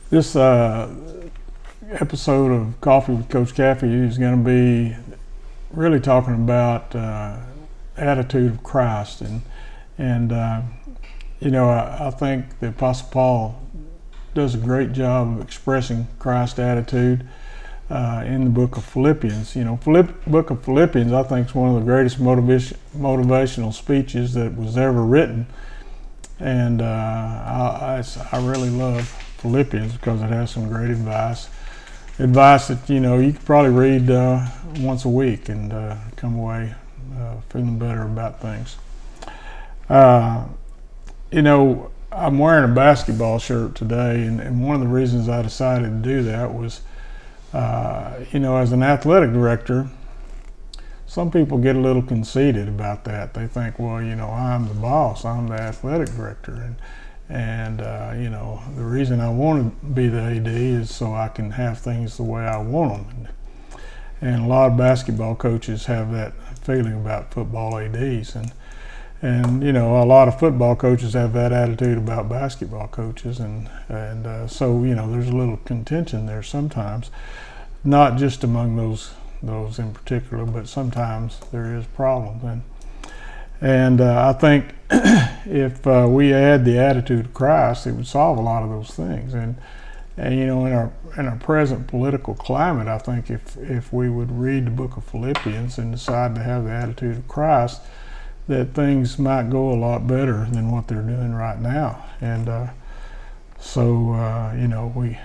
This episode of Coffee with Coach Caffey is going to be really talking about attitude of Christ, and I think the Apostle Paul does a great job of expressing Christ's attitude in the book of Philippians. Book of Philippians, I think, is one of the greatest motivational speeches that was ever written, and I really love Philippians because it has some great advice that you could probably read once a week and come away feeling better about things. I'm wearing a basketball shirt today, and one of the reasons I decided to do that was, as an athletic director, some people get a little conceited about that. They think, well, I'm the boss, I'm the athletic director, and the reason I want to be the AD is so I can have things the way I want them. And a lot of basketball coaches have that feeling about football ADs, and a lot of football coaches have that attitude about basketball coaches, and so there's a little contention there sometimes, not just among those in particular, but sometimes there is problems. And I think if we add the attitude of Christ, it would solve a lot of those things. And in our present political climate, I think if we would read the book of Philippians and decide to have the attitude of Christ, that things might go a lot better than what they're doing right now. And we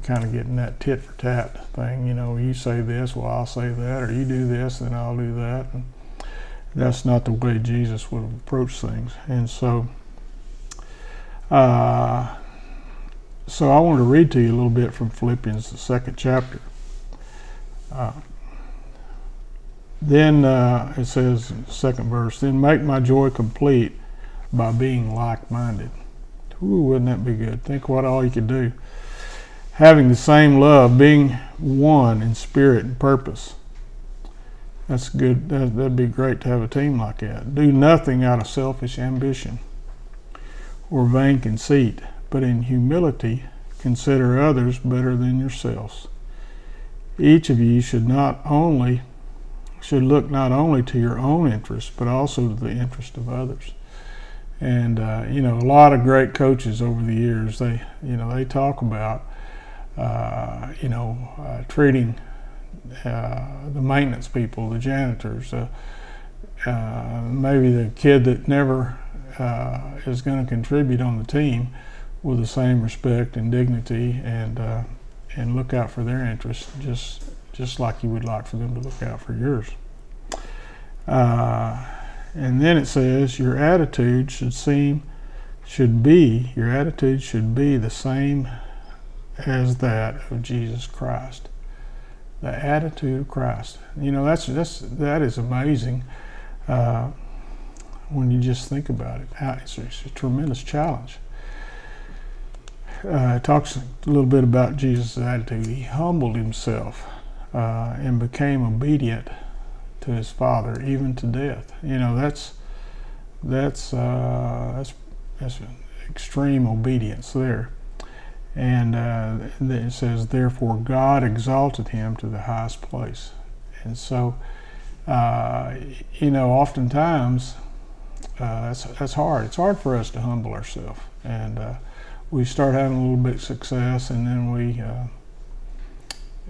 kind of get in that tit for tat thing. You say this, well, I'll say that, or you do this, then I'll do that. And that's not the way Jesus would approach things. And so I wanted to read to you a little bit from Philippians, the 2nd chapter. Then it says, 2nd verse, then make my joy complete by being like-minded. Ooh, wouldn't that be good? Think what all you could do. Having the same love, being one in spirit and purpose. That's good. That'd be great to have a team like that. Do nothing out of selfish ambition or vain conceit, but in humility consider others better than yourselves. Each of you should look not only to your own interest, but also to the interest of others. And a lot of great coaches over the years, they talk about treating the maintenance people, the janitors, maybe the kid that never is going to contribute on the team, with the same respect and dignity, and look out for their interests just like you would like for them to look out for yours. And then it says your attitude should be the same as that of Jesus Christ. The attitude of Christ. That is amazing when you just think about it. It's a tremendous challenge. It talks a little bit about Jesus' attitude. He humbled himself and became obedient to his Father, even to death. That's extreme obedience there. And it says, therefore God exalted him to the highest place. And so, oftentimes that's hard. It's hard for us to humble ourselves. And we start having a little bit of success, and then we,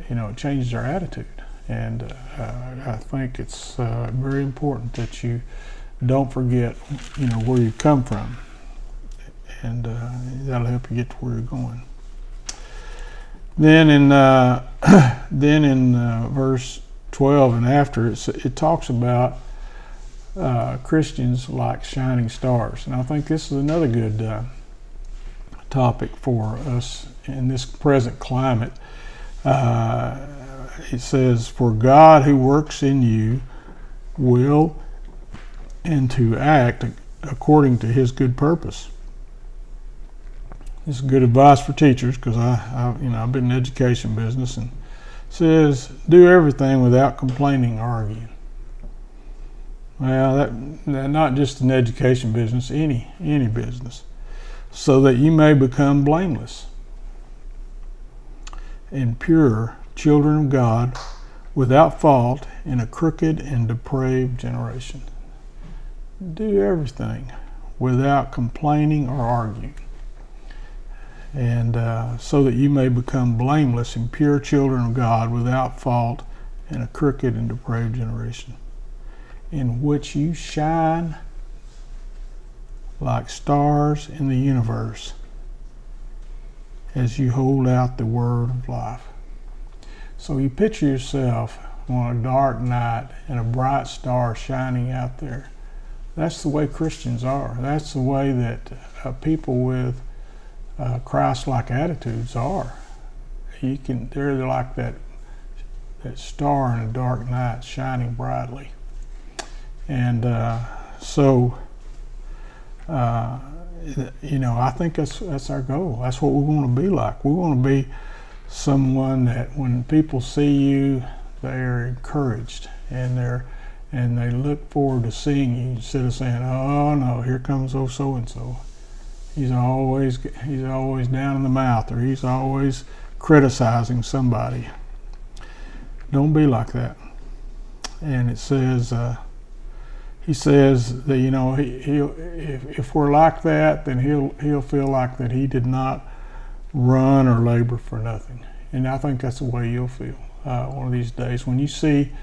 it changes our attitude. And I think it's very important that you don't forget, where you come from. And that'll help you get to where you're going. Then in verse 12 and after, it talks about Christians like shining stars, and I think this is another good topic for us in this present climate. It says, "For God who works in you will and to act according to His good purpose." This is good advice for teachers, because I've been in the education business, and it says, do everything without complaining or arguing. Well, that not just in the education business, any business, so that you may become blameless. and pure children of God, without fault in a crooked and depraved generation. Do everything without complaining or arguing, and so that you may become blameless and pure children of God, without fault in a crooked and depraved generation, in which you shine like stars in the universe as you hold out the word of life. So you picture yourself on a dark night and a bright star shining out there. That's the way Christians are. That's the way that people with Christ-like attitudes are. They're like that star in a dark night shining brightly. And I think that's our goal. That's what we want to be like. We want to be someone that when people see you, they are encouraged and they look forward to seeing you, instead of saying, "Oh no, here comes old so and so. He's always down in the mouth, or he's always criticizing somebody." Don't be like that. And it says, he says that if we're like that, then he'll feel like that he did not run or labor for nothing. And I think that's the way you'll feel one of these days when you see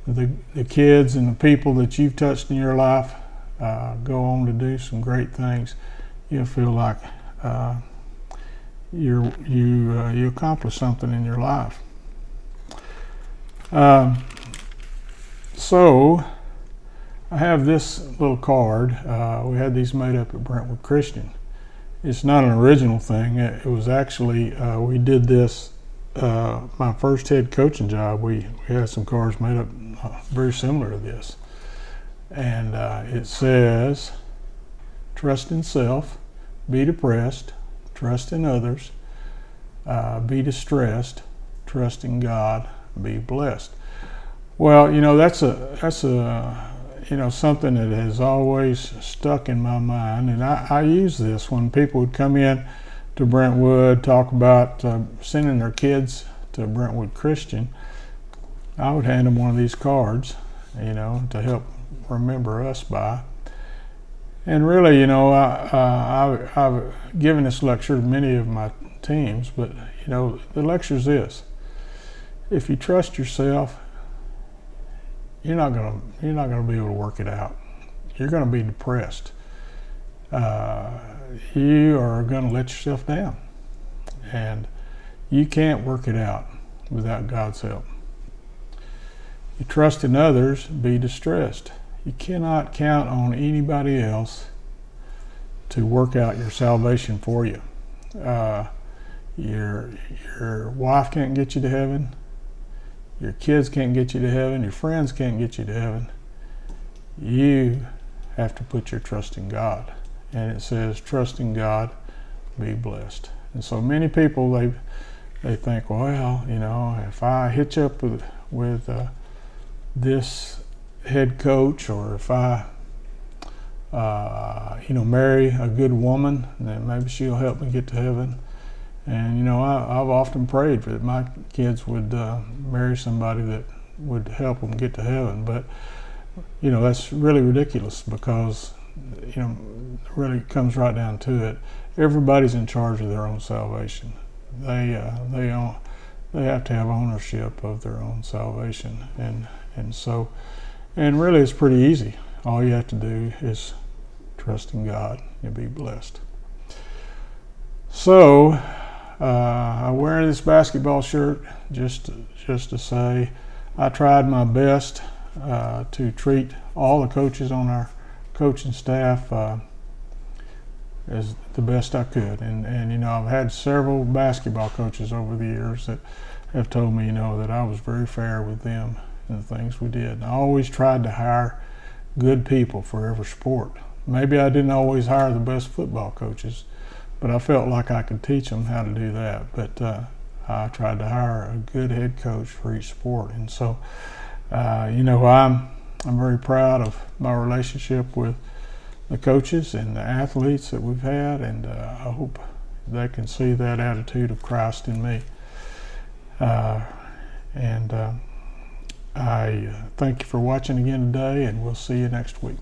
the kids and the people that you've touched in your life go on to do some great things. You'll feel like you accomplished something in your life. So I have this little card. We had these made up at Brentwood Christian. It's not an original thing. It was actually, we did this, my first head coaching job. We had some cards made up very similar to this. And it says, trust in self, be depressed, trust in others, be distressed, trust in God, be blessed. Well, that's something that has always stuck in my mind, and I use this when people would come in to Brentwood, talk about sending their kids to Brentwood Christian. I would hand them one of these cards, to help remember us by. And really, I've given this lecture to many of my teams, but the lecture is this: if you trust yourself, you're not gonna be able to work it out. You're gonna be depressed. You are gonna let yourself down, and you can't work it out without God's help. You trust in others, be distressed. You cannot count on anybody else to work out your salvation for you. Your wife can't get you to heaven. Your kids can't get you to heaven. Your friends can't get you to heaven. You have to put your trust in God. And it says, trust in God, be blessed. And so many people, they think, well, if I hitch up with this head coach, or if I, marry a good woman, then maybe she'll help me get to heaven. And I've often prayed that my kids would marry somebody that would help them get to heaven. But that's really ridiculous, because really comes right down to it. Everybody's in charge of their own salvation. They have to have ownership of their own salvation, and really it's pretty easy. All you have to do is trust in God and be blessed. So I'm wearing this basketball shirt just to say I tried my best to treat all the coaches on our coaching staff as the best I could. And I've had several basketball coaches over the years that have told me, that I was very fair with them and the things we did. And I always tried to hire good people for every sport. Maybe I didn't always hire the best football coaches, but I felt like I could teach them how to do that. But I tried to hire a good head coach for each sport. And so, I'm very proud of my relationship with the coaches and the athletes that we've had, and I hope they can see that attitude of Christ in me. And I thank you for watching again today, and we'll see you next week.